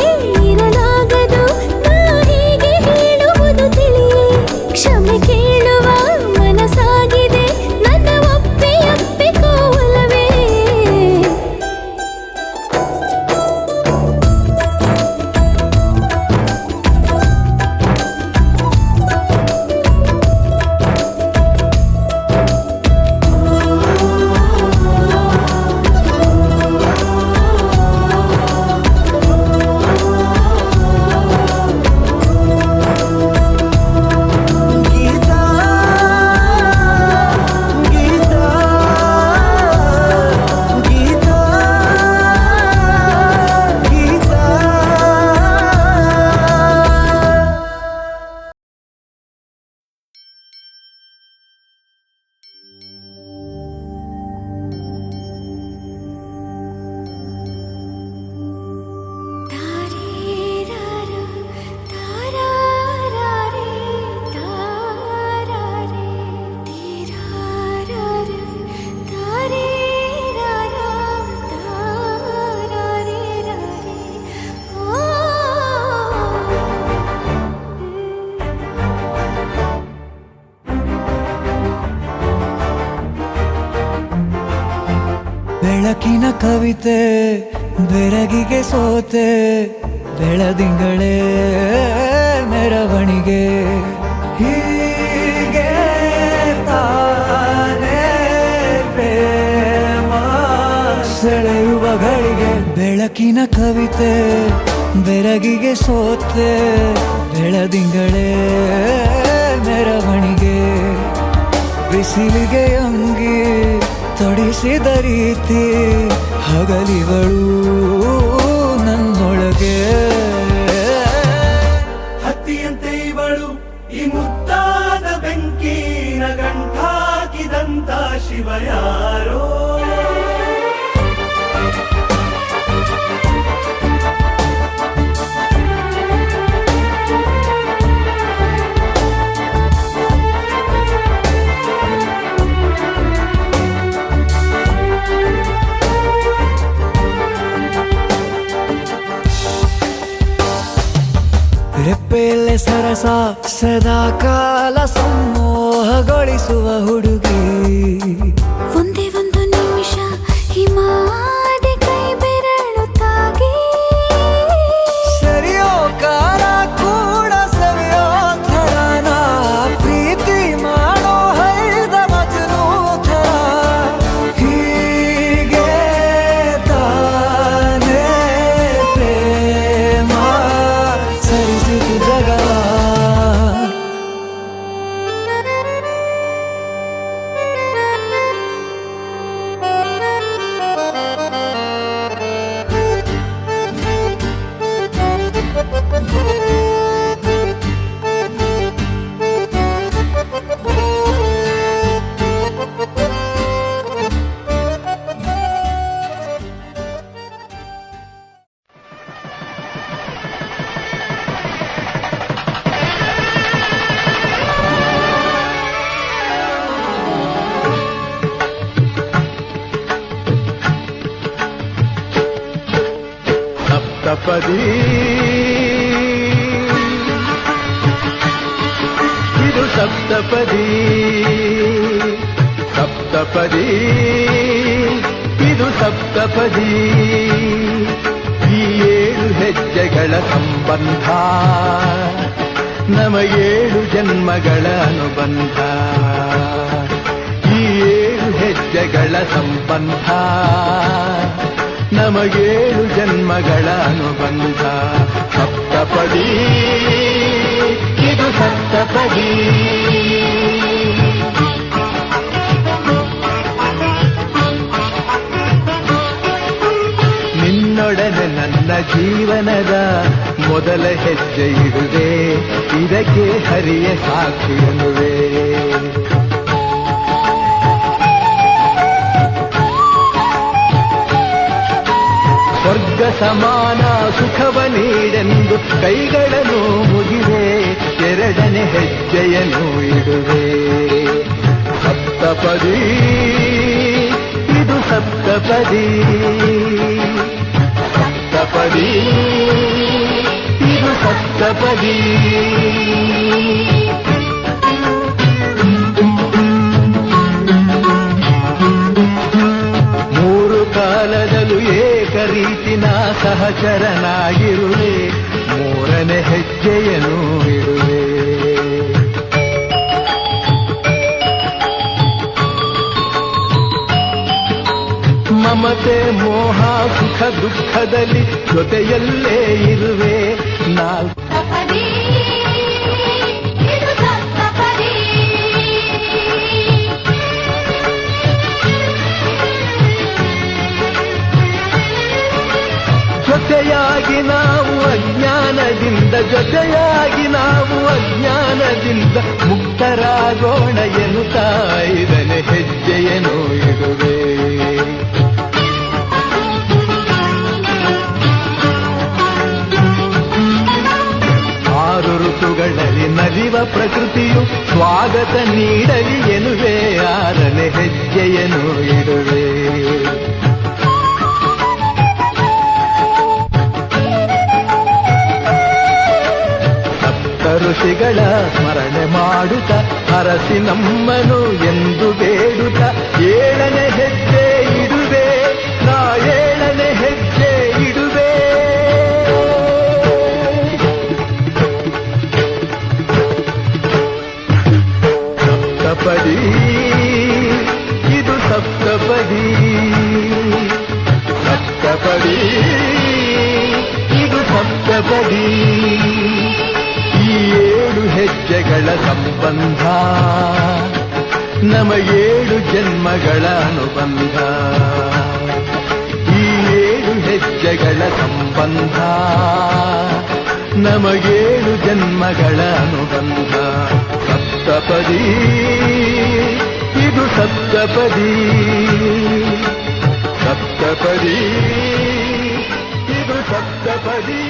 Speaker 2: ಇರಲಾಗದು ನಾ ಹೀಗೆ ಹೇಳುವುದು ತಿಳಿಯೇ ಕ್ಷಮೆ ಕೇಳುವ ಮನಸ್ಸಾಗಿದೆ ನನ್ನ ಒಪ್ಪಿಕೋವಲ್ಲವೇ
Speaker 1: ಬೆಳಕಿನ ಕವಿತೆ ಬೆರಗಿಗೆ ಸೋತೆ ಬೆಳದಿಂಗಳೇ ಮೆರವಣಿಗೆ ಹೀಗೆ ತಾನೇ ಪ್ರೇಮ ಸೆಳೆಯುವ ಗಳಿಗೆ ಬೆಳಕಿನ ಕವಿತೆ ಬೆರಗಿಗೆ ಸೋತೆ ಬೆಳದಿಂಗಳೇ ಮೆರವಣಿಗೆ ಬಿಸಿಲಿಗೆ ಅಂಗಿ ತೊಡಿಸಿದ ರೀತಿ ಹಗಲಿಗಳು ನನ್ನೊಳಗೆ
Speaker 4: ಹತ್ತಿಯಂತೆ ಇವಳು ಈ ಮುದ್ದಾದ ಬೆಂಕಿನ ಗಂಟಾಕಿದಂತ ಶಿವ ಯಾರೋ
Speaker 1: ಸೊಗಸ ಸದಾ ಕಾಲ ಸಂಮೋಹಗೊಳಿಸುವ ಹುಡುಗಿ.
Speaker 2: ಒಂದೇ ಒಂದು ನಿಮಿಷ ಹಿಮಾದಿ ಕೈ ಬೆರಳು ತಾಗಿ
Speaker 1: ಸರಿಯೋ ಕಾಲ ಕೂಡ ಸವಿಯೋ ಥರನ ಪ್ರೀತಿ ಮಾಡೋ ಹೈದ ಮಜನು ಥರ. ಹೀಗೆ ತಾನೇ ಪ್ರೇಮ ಸರಿಸಿತು ಜಗ.
Speaker 3: ಸಪ್ತಪದಿ ಇದು ಸಪ್ತಪದಿ, ಸಪ್ತಪದಿ ಇದು ಸಪ್ತಪದಿ. ಈ 7 ಹೆಜ್ಜೆಗಳ ಸಂಬಂಧ ನಮ 7 ಜನ್ಮಗಳ ಅನುಬಂಧ. ಈ 7 ಹೆಜ್ಜೆಗಳ ಸಂಬಂಧ ನಮಗೇಳು ಜನ್ಮಗಳ ಅನುಬಂಧ. ಸಪ್ತಪದಿ ಇದು ಸಪ್ತಪದಿ. ನಿನ್ನೊಡನೆ ನನ್ನ ಜೀವನದ ಮೊದಲ ಹೆಜ್ಜೆ ಇಡುವೆ, ಇದಕ್ಕೆ ಹರಿಯ ಸಾಕ್ಷಿ ಎನ್ನುವೆ. ಸ್ವರ್ಗ ಸಮಾನ ಸುಖವ ನೀಡೆಂದು ಕೈಗಳನ್ನು ಮುಗಿವೆ, 2ನೇ ಹೆಜ್ಜೆಯನ್ನು ಇಡುವೆ. ಸಪ್ತಪದಿ ಇದು ಸಪ್ತಪದಿ, ಸಪ್ತಪದಿ ಇದು ಸಪ್ತಪದಿ. ಕಾಲದಲ್ಲೂ ಏಕರೀತಿನ ಸಹಚರನಾಗಿರುವೆ, 3ನೇ ಹೆಜ್ಜೆಯನ್ನು ಇಡುವೆ. ಮಮತೆ ಮೋಹ ಸುಖ ದುಃಖದಲ್ಲಿ ಜೊತೆಯಲ್ಲೇ ಇರುವೆ. 4 ಜೊತೆಯಾಗಿ ನಾವು ಅಜ್ಞಾನದಿಂದ, ಜೊತೆಯಾಗಿ ನಾವು ಅಜ್ಞಾನದಿಂದ ಮುಕ್ತರಾಗೋಣ ಎನ್ನುತ್ತಾ 5ನೇ ಹೆಜ್ಜೆಯನ್ನು ಇಡುವೆ. 6 ಋತುಗಳಲ್ಲಿ ನಲಿವ ಪ್ರಕೃತಿಯು ಸ್ವಾಗತ ನೀಡಲಿ ಎನ್ನುವೆ, 6ನೇ ಹೆಜ್ಜೆಯನ್ನು ಇಡುವೆ. ಋಷಿಗಳ ಸ್ಮರಣೆ ಮಾಡುತ್ತ ಹರಸಿ ನಮ್ಮನು ಎಂದು ಬೇಡುತ್ತ 7ನೇ ಹೆಜ್ಜೆ ಇಡುವೆ, ನಾ 7ನೇ ಹೆಜ್ಜೆ ಇಡುವೆ. ಸಪ್ತಪದಿ ಇದು ಸಪ್ತಪದಿ, ಸಪ್ತಪದಿ ಇದು ಸಪ್ತಪದಿ. ಈ 7 ಹೆಜ್ಜೆಗಳ ಸಂಬಂಧ ನಮ 7 ಜನ್ಮಗಳ ಅನುಬಂಧ. ಈ 7 ಹೆಜ್ಜೆಗಳ ಸಂಬಂಧ ನಮಗೇಳು ಜನ್ಮಗಳ ಅನುಬಂಧ. ಸಪ್ತಪದಿ ಇದು ಸಪ್ತಪದಿ, ಸಪ್ತಪದಿ ಇದು ಸಪ್ತಪದಿ.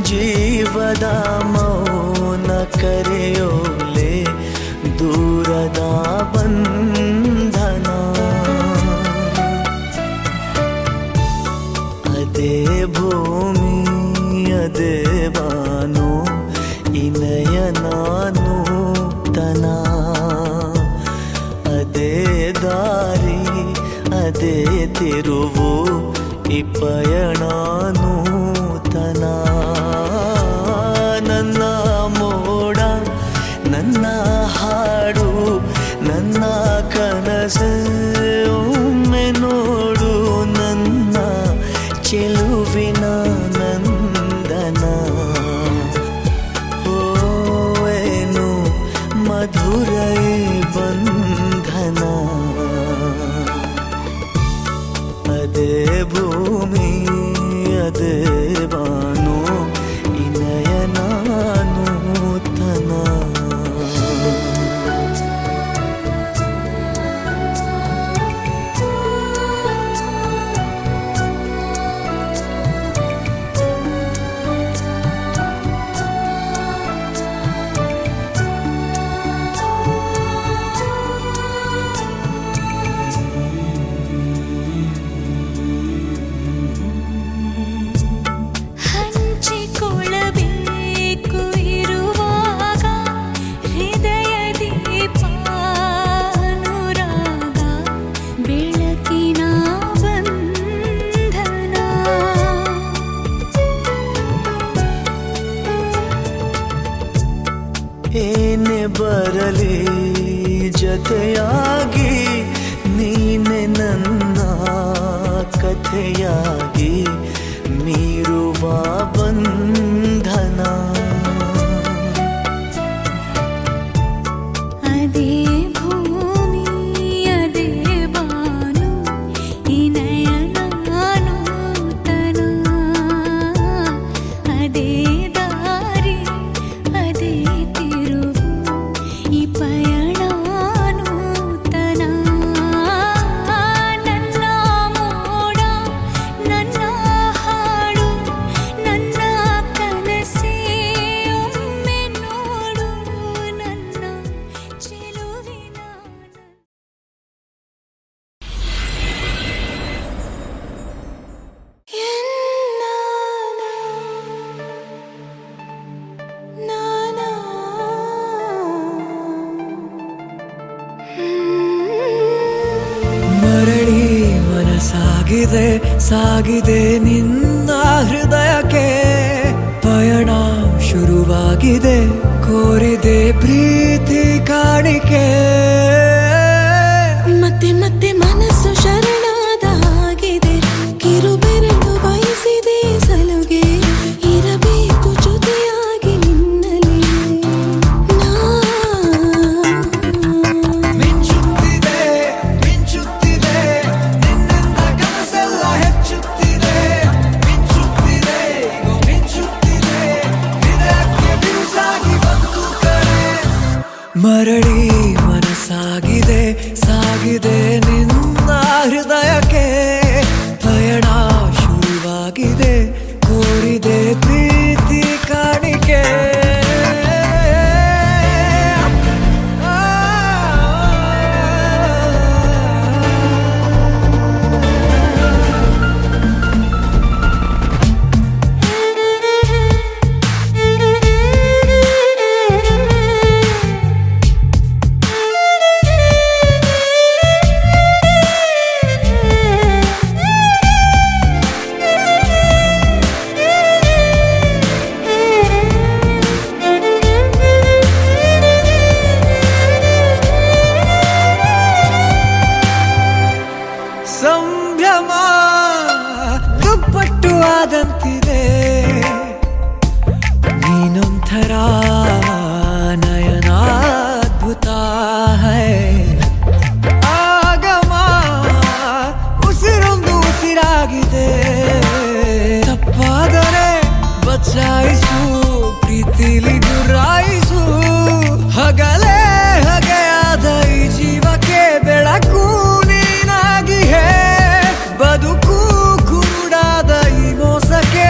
Speaker 1: ಜೀವದ ಮೌನ ಕರೆಯೋಲೆ ದೂರದ ಬಂಧನ ಅದೇ ಭೂಮಿ ಅದೇ ಬಾನು ಇನಯ ನಾನು ತನ ಅದೇ ದಾರಿ ಅದೇ ತಿರುವು ಈ ಪಯಣ ನೂತನ ನನ್ನ ಮೋಡ ನನ್ನ ಹಾಡು ನನ್ನ ಕನಸು ಒಮ್ಮೆ ನೋಡು ನನ್ನ ಚೆಲುವಿನ ನಂದನ ಓವೇನು ಮಧುರ ಈ ಬಂಧನ ಅದೇ ಭೂಮಿ ಅದೇ ಬಾನು ಇನಯ ನೂತನ
Speaker 2: ಹಂಚಿಕೊಳ್ಳಬೇಕು ಇರುವಾಗ ಹೃದಯ ದೀಪಾನುರಾಗ ಬೆಳಕಿನ ಬಂಧನ
Speaker 1: ಏನೇ ಬರಲಿ ಜೊತೆಯಾಗಿ ನೀನೆ ನನ್ನ ಕಥೆಯಾಗಿ ಮೀರುವ ಬಂಧನ
Speaker 2: ಅದೇ ಭೂಮಿ ಅದೇ ಬಾನು ಇನಯ ನೂತನ ಅದೇ ದಾರಿ ಅದೇ ತಿರುವು ಈ ಪಯಣ ನೂತನ ನನ್ನ ಮೋಡ ನನ್ನ ಹಾಡು ನನ್ನ ಕನಸೇ ಒಮ್ಮೆ ನೋಡು ನನ್ನ ಚೆಲುವಿನ
Speaker 1: ಮರಳಿ ಮನಸಾಗಿದೆ ಸಾಗಿದೆ ನಿನ್ನ ಹೃದಯಕ್ಕೆ ಪಯಣ ಶುರುವಾಗಿದೆ ಕೋರಿದೆ ಪ್ರೀತಿ ಕಾಣಿಕೆ
Speaker 2: ಮತ್ತೆ ಮತ್ತೆ ಮನಸ್ಸು ಶರಣಾದ ಹಾಗಿದೆ ಕಿರುಬೆರಳು ಬಯಸಿದೆ ಸಲುಗೆ ಇರಬೇಕು ಜೊತೆಯಾಗಿ ನಿನ್ನಲ್ಲಿ
Speaker 1: ಮಿಂಚುತ್ತಿದೆ ಮಿಂಚುತ್ತಿದೆ ನಿನ್ನಿಂದ ಕನಸೆಲ್ಲ ಹೆಚ್ಚುತ್ತಿದೆ ಮಿಂಚುತ್ತಿದೆ ಈಗ ಮಿಂಚುತ್ತಿದೆ ಹೃದಯಕ್ಕೆ ಬಿರುಸಾಗಿ ಬಂತು ಕರೆ ಮರಳಿ ಮನಸ್ಸಾಗಿದೆ ಸಾಗಿದೆ ನಿನ್ನ ಹೃದಯಕ್ಕೆ ಪಯಣ ಶುರುವಾಗಿದೆ ಕೋರಿದೆ ಪ್ರೀತಿ ಕಾಣಿಕೆ ಸಂಭ್ರಮ ದುಪ್ಪಟ್ಟು ಆದಂತಿದೆ ನೀನೊಂಥರ ನಯನಾದ್ಭುತ ಹೈ ಆಗಮ ಉಸಿರೊಂದು ಉಸಿರಾಗಿದೆ ತಪ್ಪಾದರೆ ಬಚಾಯಿಸು ಪ್ರೀತಿಲಿ ಗುರಾಯಿಸು ಹಗಲೇ ಹಗೆಯಾದ ಈ ಜೀವಕ್ಕೆ ಬೆಳಕು ನೀನಾಗಿ ಹೇ ಬದುಕು ಕುರುಡಾದ ಈ ಮೋಸಕ್ಕೆ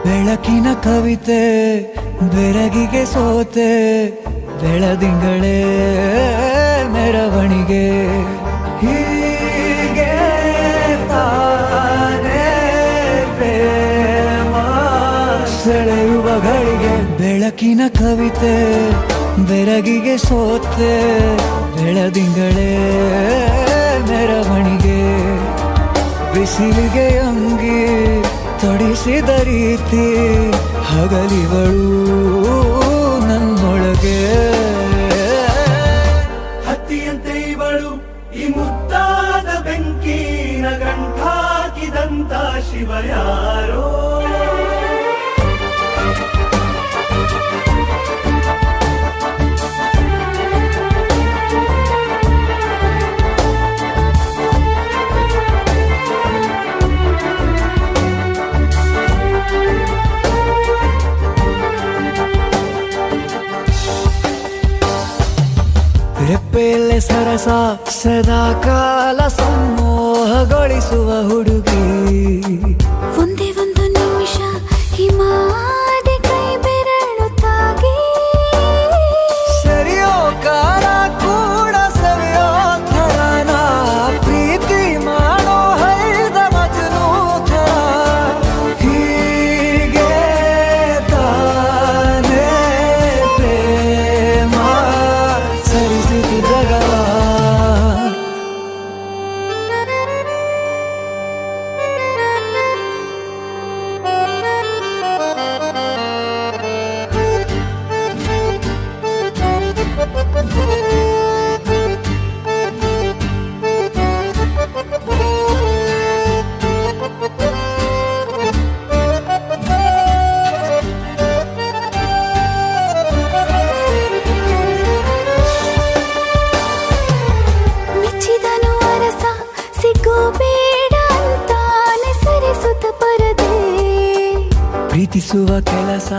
Speaker 1: ಬೆಳಕಿನ ಕವಿತೆ ಬೆರಗಿಗೆ ಸೋತೆ ಬೆಳದಿಂಗಳೇ ಮೆರವಣಿಗೆ ಹೀಗೆ ತಾನೇ ಪ್ರೇಮ ಸೆಳೆಯುವ ಗಳಿಗೆ ಬೆಳಕಿನ ಕವಿತೆ ಬೆರಗಿಗೆ ಸೋತೆ ಬೆಳದಿಂಗಳೇ ಮೆರವಣಿಗೆ ಬಿಸಿಲಿಗೆ ಅಂಗಿ ತೊಡಿಸಿದ ರೀತಿ ಹಗಲಿಗಳು ನನ್ನೊಳಗೆ
Speaker 4: ಹತ್ತಿಯಂತೆ ಇವಳು ಈ ಮುದ್ದಾದ ಬೆಂಕಿನ ಗಂಟಾಕಿದಂತ ಶಿವ ಯಾರೋ
Speaker 1: ರೆಪ್ಪೆಯಲ್ಲೇ ಸರಸ ಸದಾ ಕಾಲ ಸಂಮೋಹಗೊಳಿಸುವ ಹುಡುಗಿ
Speaker 2: ಒಂದೇ ಒಂದು ನಿಮಿಷ ಹಿಮಾದಿ ಕೈ ಬೆರಳು ತಾಗಿ
Speaker 1: ಸರಿಯೋ ಕಾಲ ಕೂಡ ಸವಿಯೋ ಥರನ ಪ್ರೀತಿ ಮಾಡೋ ಹೈದ ಮಜನು ಥರ ಹೀಗೆ ತಾನೇ ಪ್ರೇಮ ಸರಿಸಿತು ಜಗವ
Speaker 2: ಮೆಚ್ಚಿದನು ಅರಸ ಸಿಗೋ ಬೇಡ ಅಂತಾನೆ ಸರಿಸುತ್ತ ಪರದೆ
Speaker 1: ಪ್ರೀತಿಸುವ ಕೆಲಸ